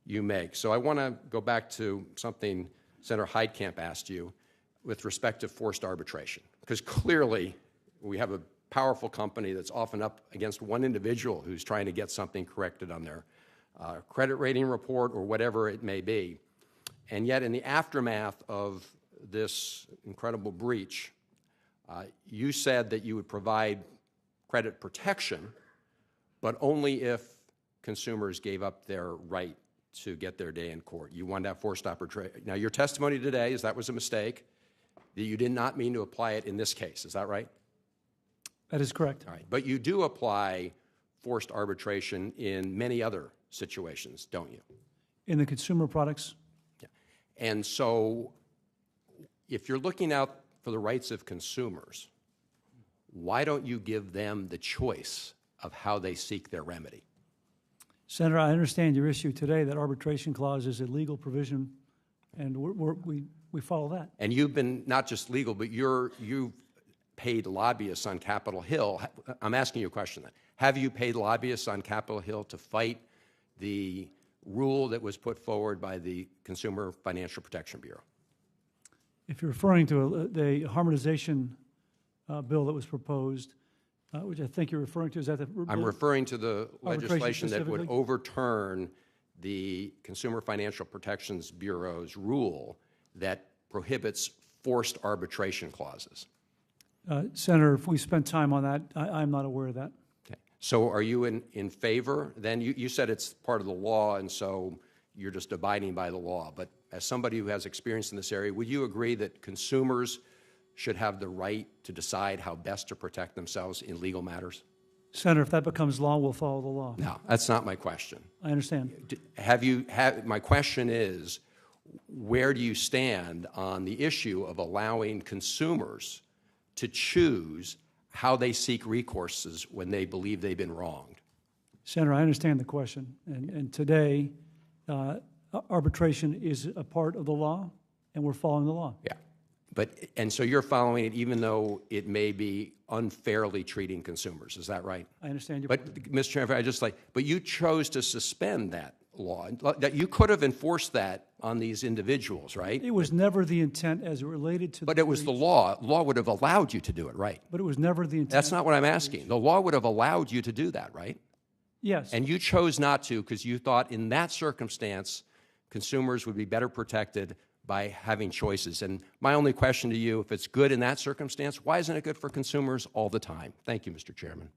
you make. So I want to go back to something Senator Heitkamp asked you with respect to forced arbitration, because clearly we have a powerful company that's often up against one individual who's trying to get something corrected on their credit rating report or whatever it may be. And yet in the aftermath of this incredible breach, you said that you would provide credit protection, but only if consumers gave up their right to get their day in court. You wanted to have forced arbitration. Now, your testimony today is that was a mistake, that you did not mean to apply it in this case. Is that right? That is correct. All right. But you do apply forced arbitration in many other situations, don't you? In the consumer products? Yeah. And so if you're looking out for the rights of consumers, why don't you give them the choice of how they seek their remedy? Senator, I understand your issue today that arbitration clause is a legal provision, and we follow that. And you've been not just legal, but you've paid lobbyists on Capitol Hill. I'm asking you a question then. Have you paid lobbyists on Capitol Hill to fight the rule that was put forward by the Consumer Financial Protection Bureau? If you're referring to the harmonization bill that was proposed, which I think you're referring to, is that the... I'm referring to the legislation that would specifically? overturn the Consumer Financial Protection Bureau's rule that prohibits forced arbitration clauses. Senator, if we spend time on that, I'm not aware of that. Okay. So are you in favor? Then you said it's part of the law, and so you're just abiding by the law. But as somebody who has experience in this area, would you agree that consumers should have the right to decide how best to protect themselves in legal matters? Senator, if that becomes law, we'll follow the law. No, that's not my question. I understand. My question is, where do you stand on the issue of allowing consumers to choose how they seek recourses when they believe they've been wronged? Senator, I understand the question. And today, arbitration is a part of the law, and we're following the law. Yeah. And so you're following it even though it may be unfairly treating consumers. Is that right? I understand your point. But, Mr. Chairman, but you chose to suspend that law. That you could have enforced that on these individuals, right? It was never the intent as it related to... But it was the law. Law would have allowed you to do it, right? But it was never the intent... That's not what I'm asking. The law would have allowed you to do that, right? Yes. And you chose not to because you thought in that circumstance, consumers would be better protected by having choices. And my only question to you, if it's good in that circumstance, why isn't it good for consumers all the time? Thank you, Mr. Chairman.